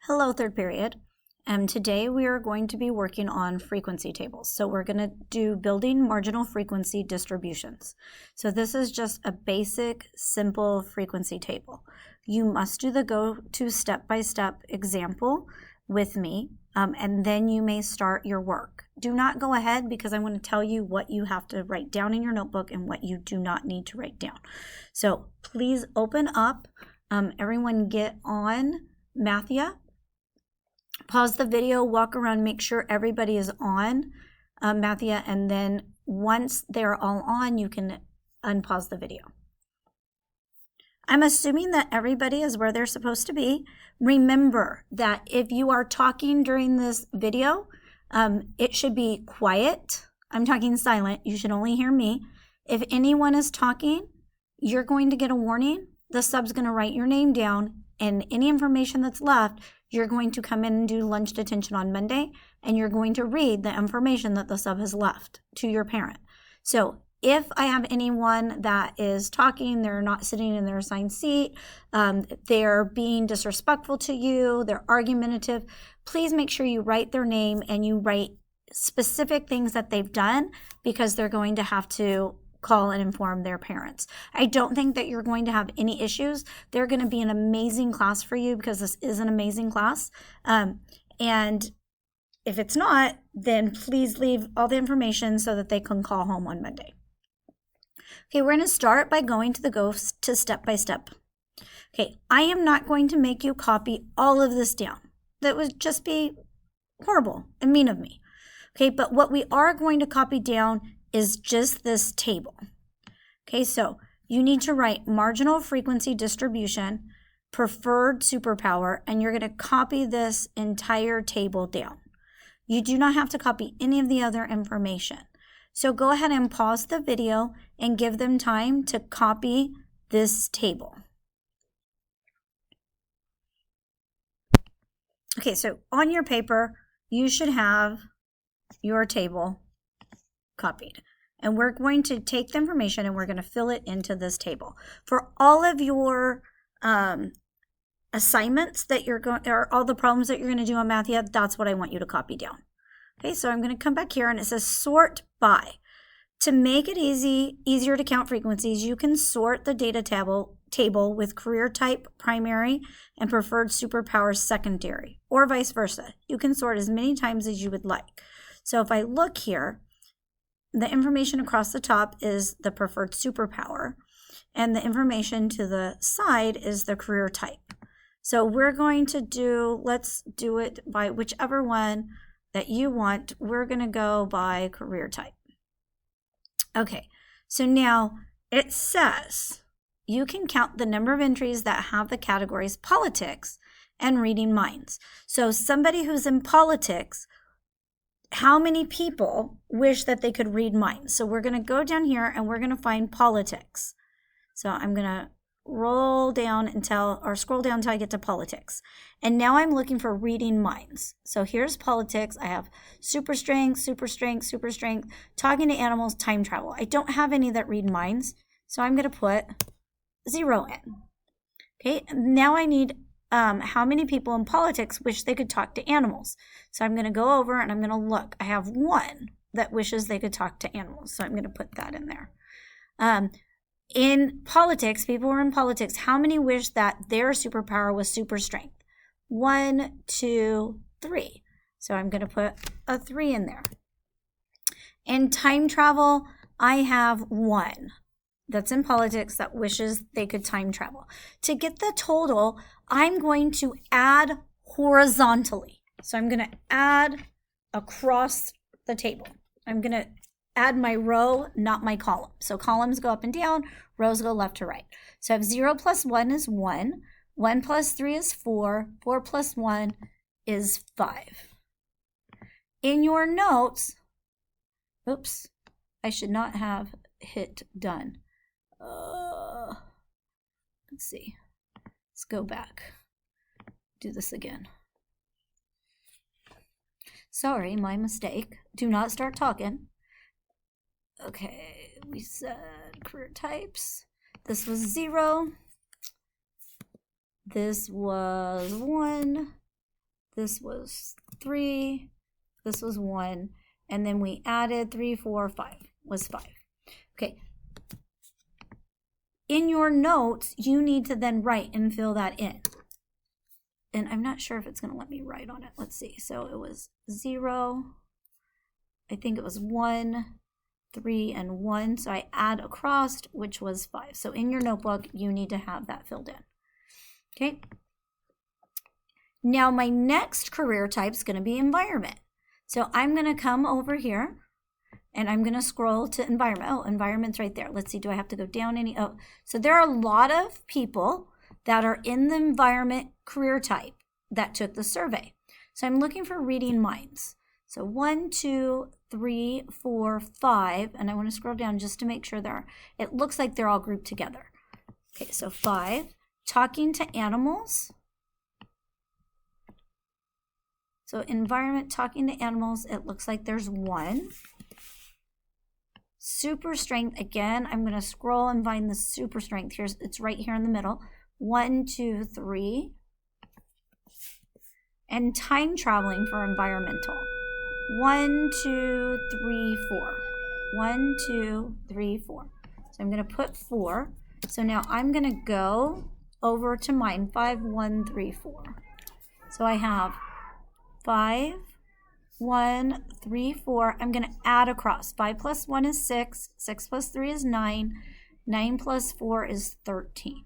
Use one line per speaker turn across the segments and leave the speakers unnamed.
Hello, third period. Today we are going to be working on frequency tables. So we're going to do building marginal frequency distributions. So this is just a basic, simple frequency table. You must do the go-to step-by-step example with me, and then you may start your work. Do not go ahead because I'm going to tell you what you have to write down in your notebook and what you do not need to write down. So please open up. Everyone get on Mathia. Pause the video, walk around, make sure everybody is on Mathia, and then once they're all on, you can unpause the video. I'm assuming that everybody is where they're supposed to be. Remember that if you are talking during this video, it should be quiet. I'm talking silent. You should only hear me. If anyone is talking, you're going to get a warning. The sub's going to write your name down, and any information that's left, you're going to come in and do lunch detention on Monday, and you're going to read the information that the sub has left to your parent. So if I have anyone that is talking, they're not sitting in their assigned seat, they're being disrespectful to you, they're argumentative, please make sure you write their name and you write specific things that they've done, because they're going to have to call and inform their parents. I don't think that you're going to have any issues. They're going to be an amazing class for you because this is an amazing class. And if it's not, then please leave all the information so that they can call home on Monday. Okay, we're going to start by going to to step by step. Okay, I am not going to make you copy all of this down. That would just be horrible and mean of me. Okay, but what we are going to copy down is just this table. Okay, so you need to write marginal frequency distribution, preferred superpower, and you're going to copy this entire table down. You do not have to copy any of the other information. So go ahead and pause the video and give them time to copy this table. Okay, so on your paper, you should have your table copied. And we're going to take the information and we're going to fill it into this table. For all of your assignments that you're going, or all the problems that you're going to do on Mathia, that's what I want you to copy down. Okay, so I'm going to come back here and it says sort by. To make it easier to count frequencies, you can sort the data table with career type primary and preferred superpower secondary, or vice versa. You can sort as many times as you would like. So if I look here, the information across the top is the preferred superpower, and the information to the side is the career type. So we're going to do, let's do it by whichever one that you want. We're going to go by career type. Okay, so now it says you can count the number of entries that have the categories politics and reading minds. So somebody who's in politics, how many people wish that they could read minds? So we're going to go down here and we're going to find politics. So I'm going to roll down or scroll down until I get to politics. And now I'm looking for reading minds. So here's politics. I have super strength, super strength, super strength, talking to animals, time travel. I don't have any that read minds. So I'm going to put 0 in. Okay, now I need how many people in politics wish they could talk to animals. So I'm going to go over and I'm going to look. I have 1 that wishes they could talk to animals. So I'm going to put that in there. In politics, people who are in politics, how many wish that their superpower was super strength? 1, 2, 3. So I'm going to put a 3 in there. In time travel, I have 1 that's in politics that wishes they could time travel. To get the total, I'm going to add horizontally. So I'm going to add across the table. I'm going to add my row, not my column. So columns go up and down, rows go left to right. So I have 0 plus 1 is 1, 1 plus 3 is 4, 4 plus 1 is 5. In your notes, oops, I should not have hit done. Let's see. Let's go back. Do this again. Sorry, my mistake. Do not start talking. Okay, we said career types. This was 0. This was 1. this was 3, this was 1, and then we added 3, 4, 5 was 5. Okay. In your notes, you need to then write and fill that in. And I'm not sure if it's going to let me write on it. Let's see. So it was 0. I think it was 1, 3, and 1. So I add across, which was 5. So in your notebook, you need to have that filled in. Okay. Now my next career type is going to be environment. So I'm going to come over here and I'm going to scroll to environment. Oh, environment's right there. Let's see. Do I have to go down any? Oh, so there are a lot of people that are in the environment career type that took the survey. So I'm looking for reading minds. So 1, 2, 3, 4, 5, and I want to scroll down just to make sure it looks like they're all grouped together. Okay, so 5, talking to animals. So environment, talking to animals, it looks like there's 1. Super strength, again, I'm going to scroll and find the super strength. It's right here in the middle. 1, 2, 3. And time traveling for environmental. 1, 2, 3, 4. 1, 2, 3, 4. So I'm going to put 4. So now I'm going to go over to mine. 5, 1, 3, 4. So I have 5, 1, 3, 4. I'm going to add across. 5 plus 1 is 6. 6 plus 3 is 9. 9 plus 4 is 13.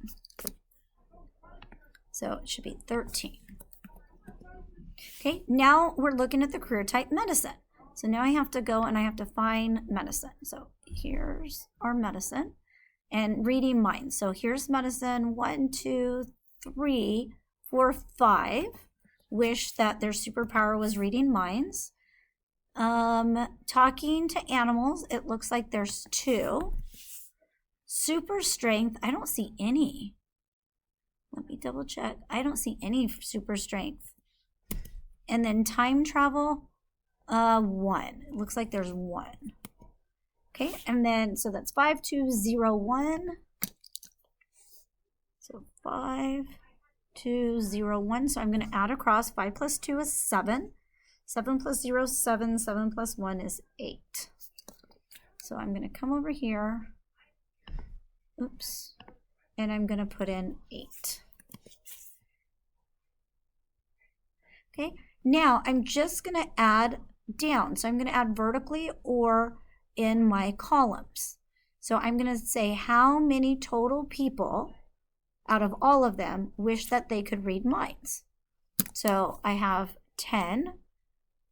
So it should be 13. Okay, now we're looking at the career type medicine. So now I have to go and I have to find medicine. So here's our medicine and reading minds. So here's medicine. 1, 2, 3, 4, 5. Wish that their superpower was reading minds. Talking to animals. It looks like there's 2. Super strength. I don't see any. Let me double check. I don't see any super strength. And then time travel, 1. It looks like there's 1. Okay, and then, so that's 5, 2, 0, 1. So 5, 2, 0, 1. So I'm going to add across. 5 plus 2 is 7. 7 plus 0 is 7. 7 plus 1 is 8. So I'm going to come over here. Oops. And I'm going to put in 8. Okay. Now I'm just going to add down. So I'm going to add vertically or in my columns. So I'm going to say how many total people out of all of them wish that they could read minds. So I have 10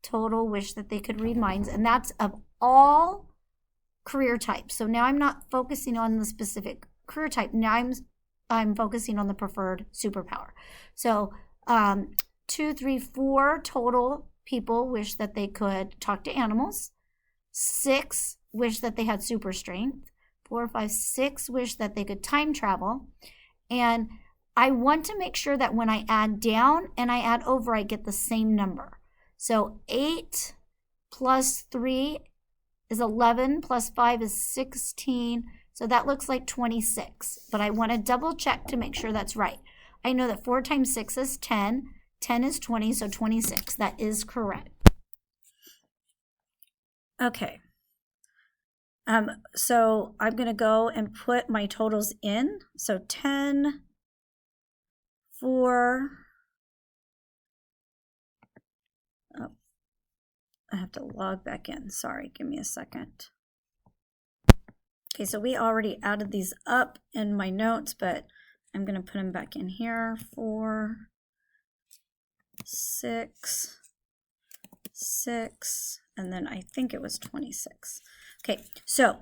total wish that they could read minds, and that's of all career types. So now I'm not focusing on the specific career type. Now I'm focusing on the preferred superpower. So 2, 3, 4 total people wish that they could talk to animals. 6 wish that they had super strength. 4, 5, 6 wish that they could time travel. And I want to make sure that when I add down and I add over, I get the same number. So 8 plus 3 is 11, plus 5 is 16. So that looks like 26. But I want to double check to make sure that's right. I know that 4 times 6 is 10. 10 is 20, so 26. That is correct. Okay. So I'm going to go and put my totals in. So 10, 4. Oh, I have to log back in. Sorry, give me a second. Okay, so we already added these up in my notes, but I'm going to put them back in here. 4, 6, 6, and then I think it was 26. Okay, so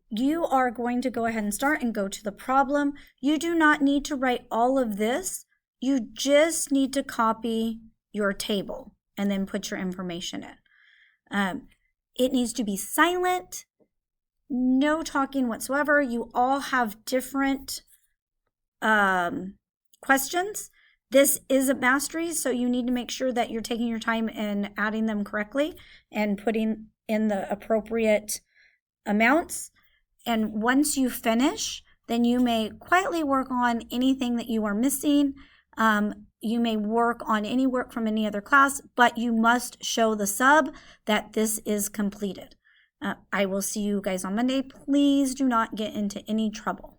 you are going to go ahead and start and go to the problem. You do not need to write all of this. You just need to copy your table and then put your information in. It needs to be silent, no talking whatsoever. You all have different questions. This is a mastery, so you need to make sure that you're taking your time and adding them correctly and putting in the appropriate amounts. And once you finish, then you may quietly work on anything that you are missing. You may work on any work from any other class, but you must show the sub that this is completed. I will see you guys on Monday. Please do not get into any trouble.